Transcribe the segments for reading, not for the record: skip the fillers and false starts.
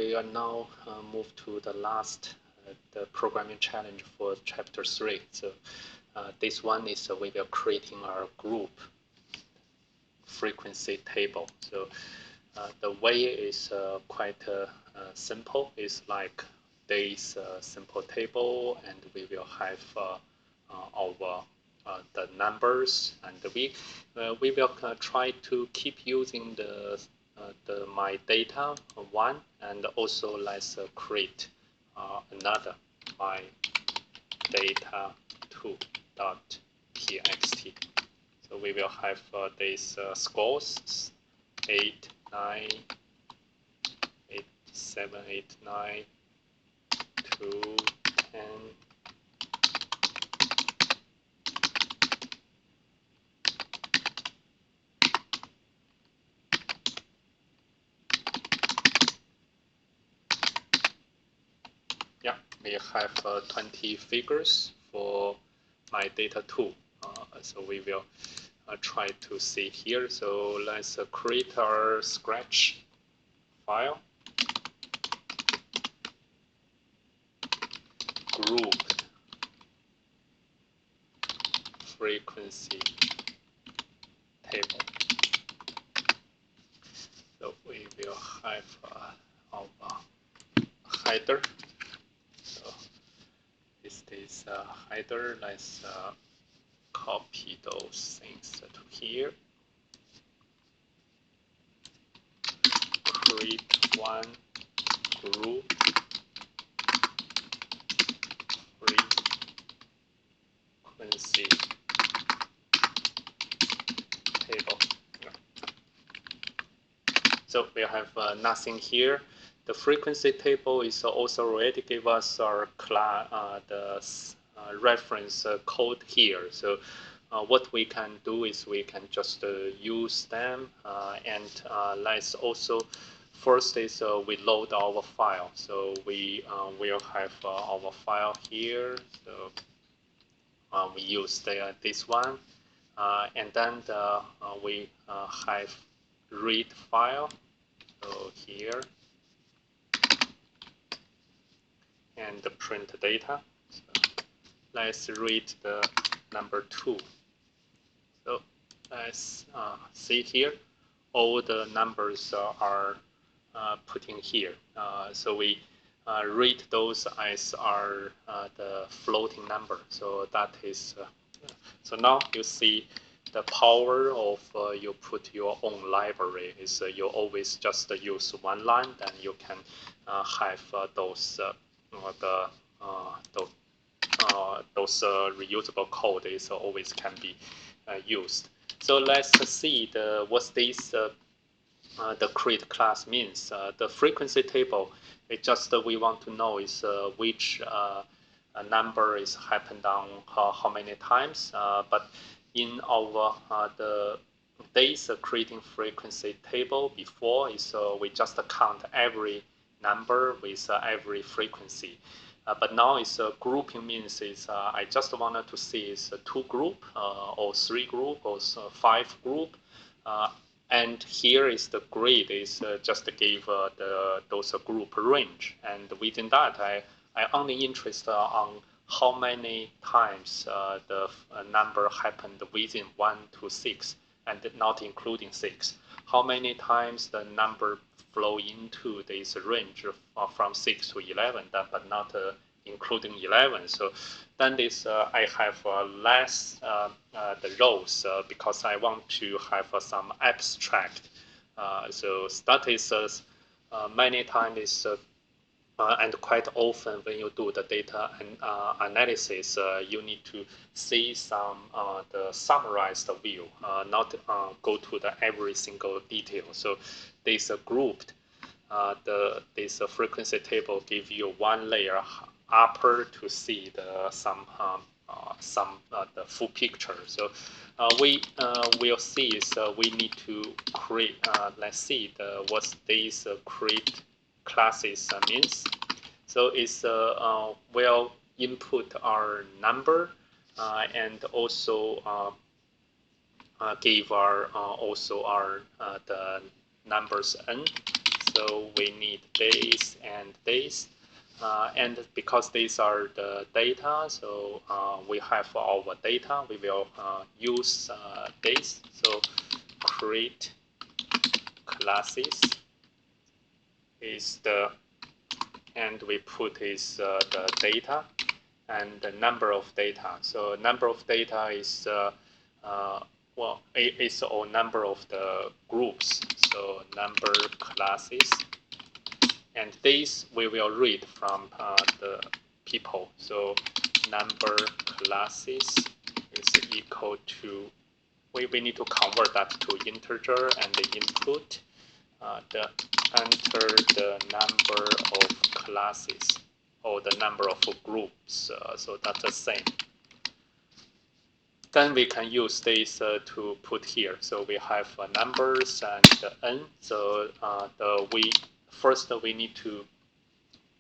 we are now moved to the last the programming challenge for chapter 3. So this one is we are creating our group frequency table. So the way is quite simple. It's like this simple table, and we will have our the numbers, and we will try to keep using the my data one, and also let's create another my data 2.txt. So we will have these scores 8, 9, 8, 7, 8, 9, 2, 10. Yeah, we have 20 figures for my data 2. So we will try to see here. So let's create our Scratch file. Group frequency table. So we will have our header. So this is a header. Let's copy those things to here. Create one group frequency table. So we have nothing here. The frequency table is also already give us our class, the reference code here. So what we can do is we can just use them, and let's also first is we load our file. So we will have our file here. So we use this one, and then we have read file. So here, and the print data. So let's read the number 2. So let's see here, all the numbers are put in here. So we read those as are the floating number. So that is so now you see the power of you put your own library is you always just use one line, then you can have those those reusable code is always can be used. So let's see what this the create class means. The frequency table, it just we want to know is which number is happened on how many times. But in our the days creating frequency table before is we just count every number with every frequency. But now it's grouping means is I just wanted to see is 2 group or 3 group or 5 group. And here is the grid is just give those group range, and within that I only interested on how many times the number happened within 1 to 6, and not including 6. How many times the number flow into this range from 6 to 11, but not including 11. So then this I have less the rows because I want to have some abstract. So that is many times is and quite often when you do the data analysis, you need to see some the summarized view, not go to the every single detail. So this grouped this frequency table give you one layer upper to see the the full picture. So we will see is we need to create. Let's see what these create classes means. So it's we'll input our number and also give our also our the numbers n. so we need days and days. And because these are the data, so we have our data, we will use days. So create classes is the, and we put is the data and the number of data. So number of data is well, it's a number of the groups. So number classes, and these we will read from the people. So number classes is equal to, we need to convert that to integer and the input. Enter the number of classes or the number of groups. So that's the same. Then we can use this to put here. So we have numbers and n. So first we need to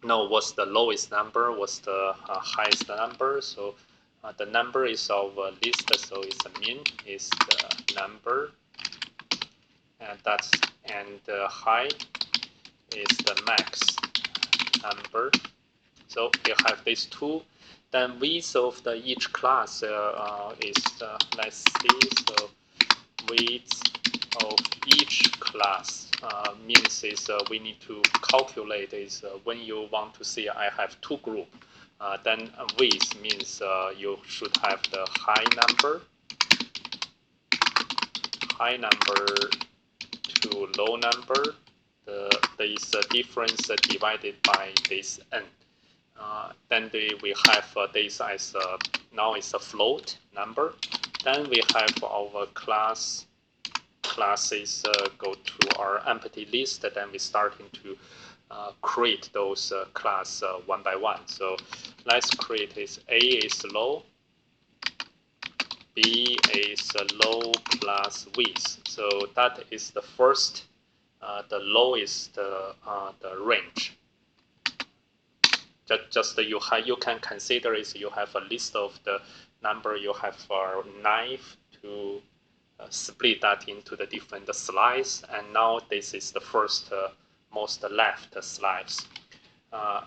know what's the lowest number, what's the highest number. So the number is our list, so it's a min is the number, and that's, and high is the max number. So you have these two. Then width of each class is let's see. So width of each class means is we need to calculate is when you want to see I have two groups. Then width means you should have the high number to low number. There is a difference divided by this n. Then we have this as now it's a float number. Then we have our classes go to our empty list. Then we starting to create those class one by one. So let's create is A is low, B is low plus width. So that is the first. The low is the range. Just you can consider is you have a list of the number, you have a knife to split that into the different slices, and now this is the first most left slice,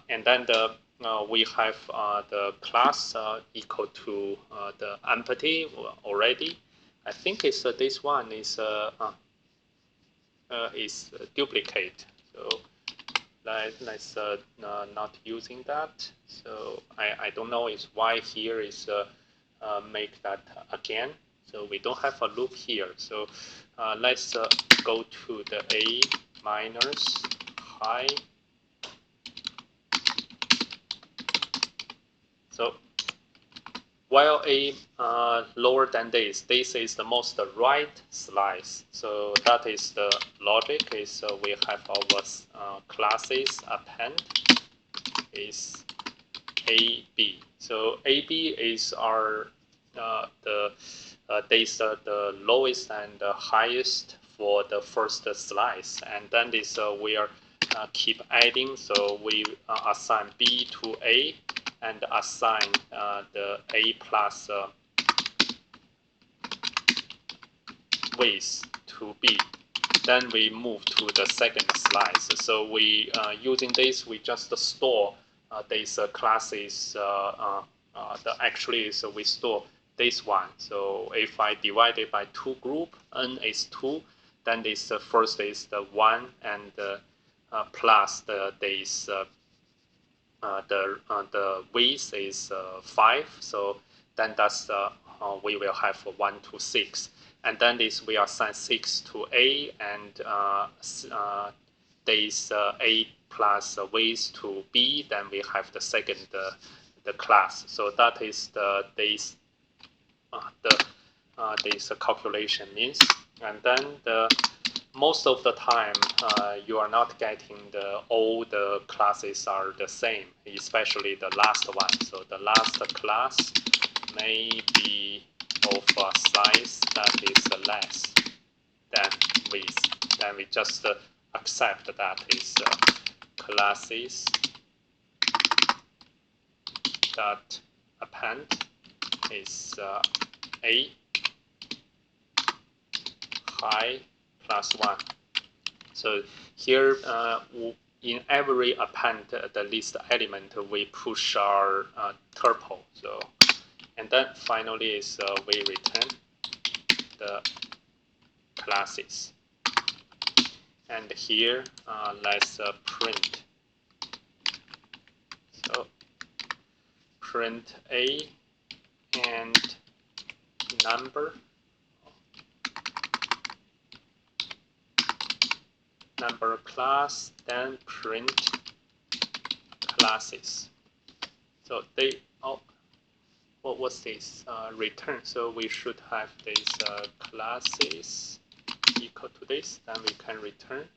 and then we have the class equal to the empty already. I think it's this one is duplicate. So let's not using that. So I don't know is why here is make that again. So we don't have a loop here. So let's go to the A minus high. So while A lower than this is the most right slice. So that is the logic. Is we have our classes append is AB. So AB is our the lowest and the highest for the first slice, and then this we are keep adding. So we assign B to A and assign the A plus width to B. Then we move to the second slice. So we using this, we just store these classes. Actually, so we store this one. So if I divide it by two group, n is 2, then this first is the 1 and plus the width is 5. So then that's we will have 1 to 6, and then this we assign 6 to A, and this A plus width to B. Then we have the second the class. So that is this calculation means, and then most of the time you are not getting all the classes are the same, especially the last one. So the last class may be of a size that is less than width. Then we just accept that is classes that append is A high plus 1. So here in every append the list element we push our tuple. So and then finally is we return the classes. And here let's print. So print A and number class, then print classes. So they what was this return? So we should have this classes equal to this, then we can return.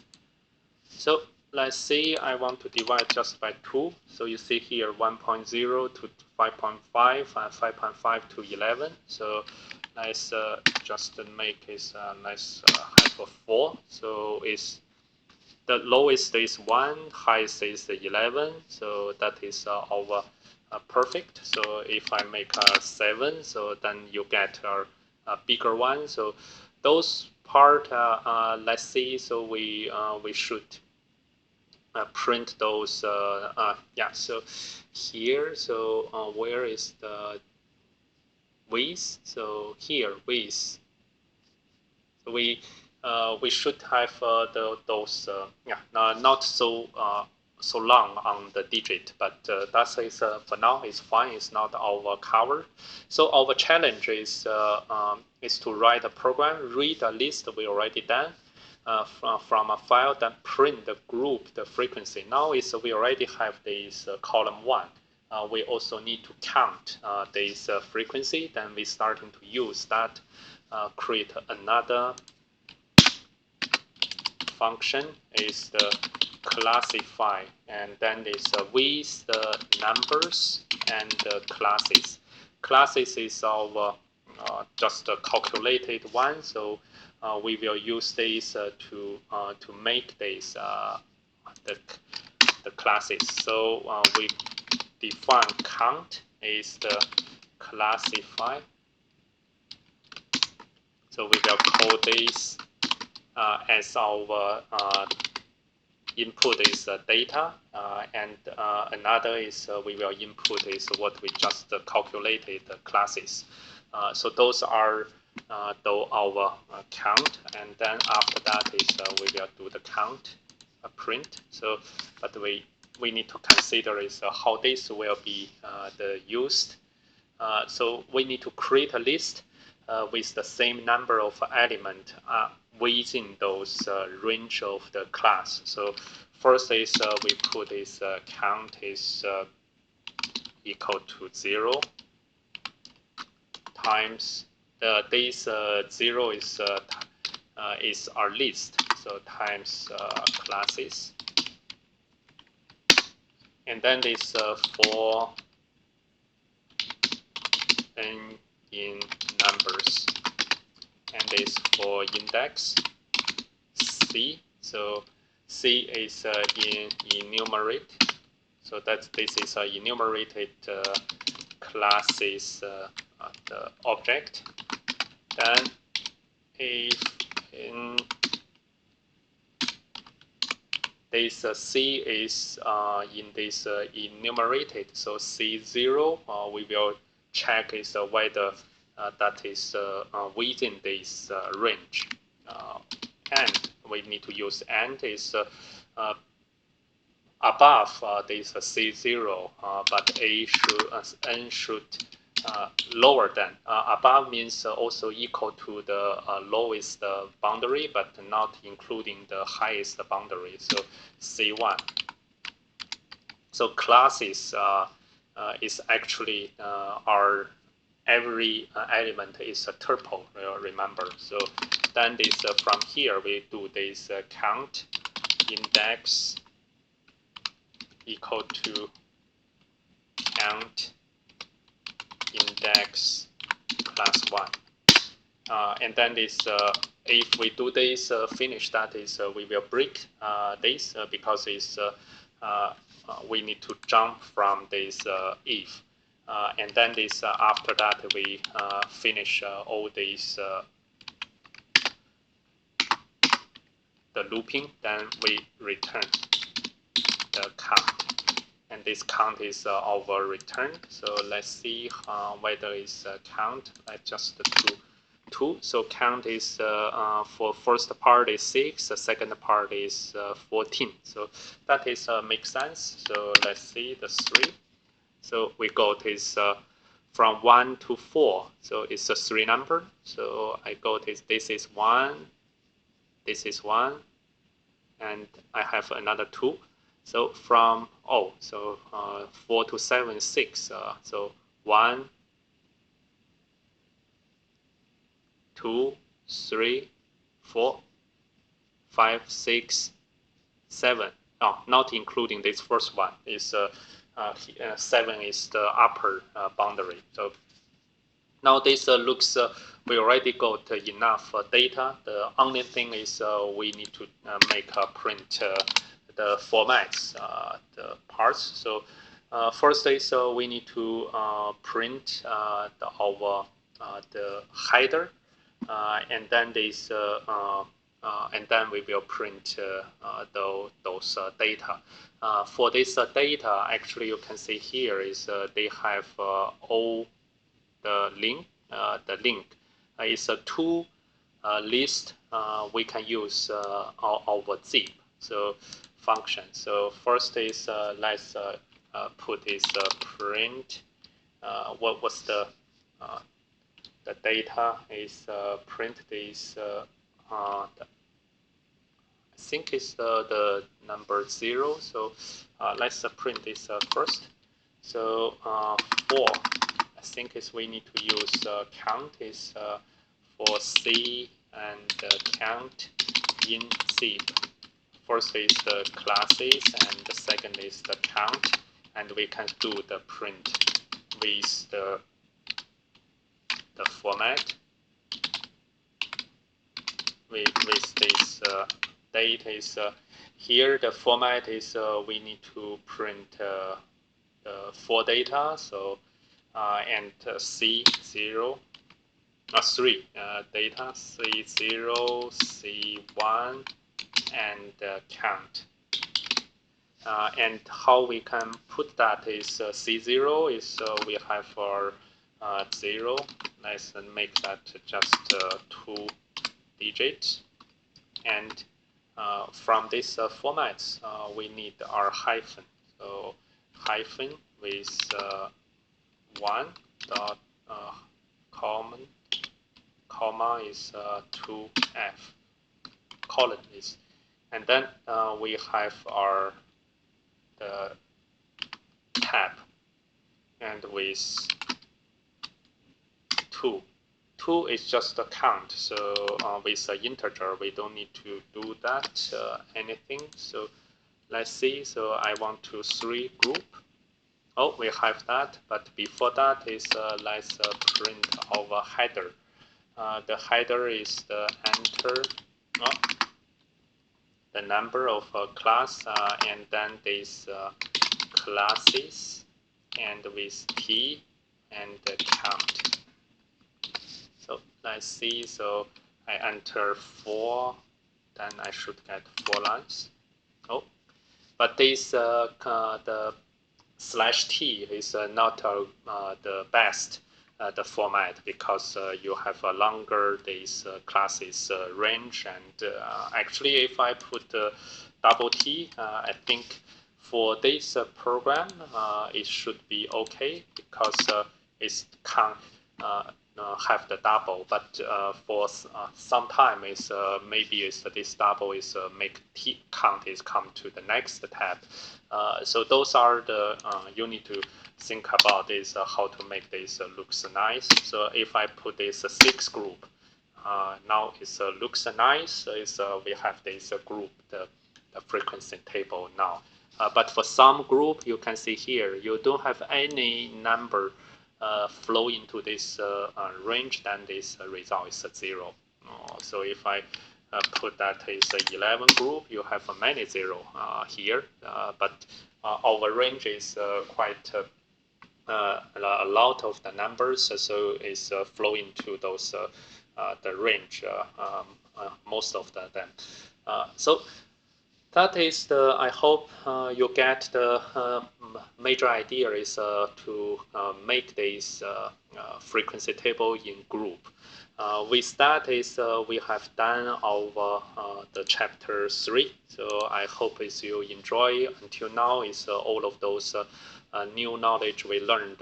So let's say I want to divide just by 2. So you see here 1.0 to 5.5 and 5.5 to 11. So let's just make it let's have a 4. So it's the lowest is 1, highest is 11. So that is our perfect. So if I make a 7, so then you get a bigger one. So those part, let's see. So we should print those. Yeah. So here, so where is the width? So here width. So we should have those yeah not so so long on the digit, but that is for now is fine. It's not our cover. So our challenge is to write a program, read a list we already done from a file, then print the group, the frequency. Now is we already have this column 1. We also need to count this frequency. Then we starting to use that, create another function is the classify, and then is with the numbers and the classes. Classes is our just a calculated one, so we will use this to make this the classes. So we define count is the classify. So we will call this as our input is data, and another is we will input is what we just calculated classes. So those are our count, and then after that is we will do the count print. So, but we need to consider is how this will be used. So we need to create a list with the same number of elements within those range of the class. So first is we put this count is equal to 0 times this 0 is our list. So times classes, and then this for n in numbers, and this for index C. So C is enumerate. So this is a enumerated classes the object. Then if in this C is in this enumerated, so C0, we will check is whether that is within this range. And we need to use and is above this C0, but N should lower than. Above means also equal to the lowest boundary, but not including the highest boundary. So C1. So classes is actually our every element is a tuple. Remember. So then this from here we do this count index equal to count index class 1, and then this if we do this finish, that is we will break this because it's we need to jump from this if, and then this after that we finish all these the looping, then we return the count, and this count is our return. So let's see whether it's count. Let's just do 2. So count is for first part is 6, the second part is 14. So that is makes sense. So let's see the 3. So we got is from 1 to 4. So it's a 3 number. So I got this is 1, this is 1, and I have another 2. So from 4 to 7 is 6. So 1, 2, 3, 4, 5, 6, 7. Oh, not including this first one. Is 7 is the upper boundary. So now this looks we already got enough data. The only thing is we need to make a print the formats, the parts. So first is we need to print the header, and then this and then we will print those data. For this data, actually you can see here is they have all the link. The link is a two list. We can use our zip function. So first is let's put this print. What was the data is print this. I think it's the number 0. So let's print this first. So 4. I think is we need to use count is for C and count in zip. First is the classes, and the second is the count, and we can do the print with the format. With this data is here the format is we need to print for data. So and C0 3 data C0 C1 and count. And how we can put that is C0 is we have our 0. Let's make that just 2 digits, and from this formats we need our hyphen. So hyphen with 1 dot comma is 2f colon is, and then we have our the tab, and with 2. 2 is just a count, so with an integer we don't need to do that anything. So let's see. So I want to 3 group. Oh, we have that, but before that is let's print our header. The header is the enter the number of class, and then this classes, and with t and count. So let's see. So I enter 4, then I should get 4 lines. Oh, but this the /t is not the best the format, because you have a longer this classes range, and actually if I put double T, I think for this program it should be okay, because it's can't have the double, but for some time is maybe is this double is make T count is come to the next tab. So those are the you need to think about is how to make this looks nice. So if I put this 6 group, now it looks nice. We have this group the frequency table now. But for some group, you can see here you don't have any number flow into this range, then this result is 0. So if I put that is 11 group, you have many 0 here, but our range is quite a lot of the numbers, so it's flow into those the range most of them. So that is the. I hope you get the major idea is to make this frequency table in group. With that is we have done our the chapter 3. So I hope is you enjoy until now is all of those new knowledge we learned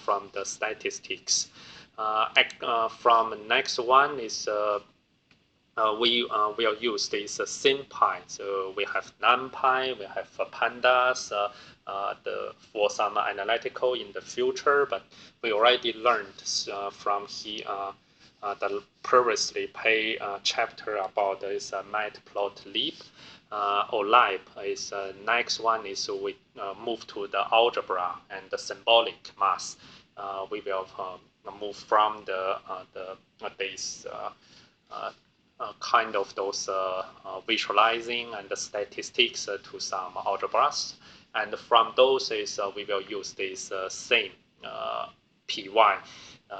from the statistics. From next one is we will use this SymPy. So we have NumPy, we have pandas, for some analytical in the future, but we already learned from here the previously pay chapter about this matplotlib. Or lib is next one is we move to the algebra and the symbolic math. We will move from the this kind of those visualizing and the statistics to some algebras, and from those is we will use this same PY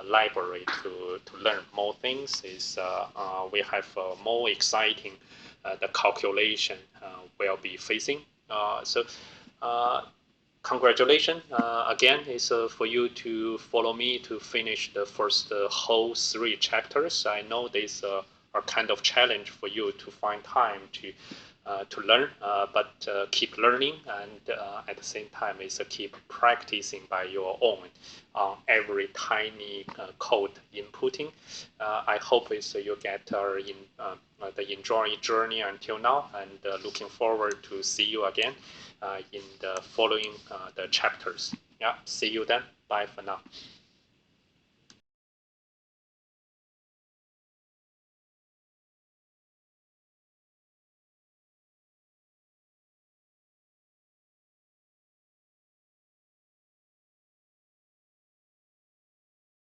library to learn more things. Is we have more exciting the calculation will be facing. So congratulations again is for you to follow me to finish the first whole 3 chapters. I know this are kind of challenge for you to find time to learn, but keep learning, and at the same time is keep practicing by your own on every tiny code inputting. I hope is you get in the enjoying journey until now, and looking forward to see you again in the following the chapters. Yeah, see you then. Bye for now.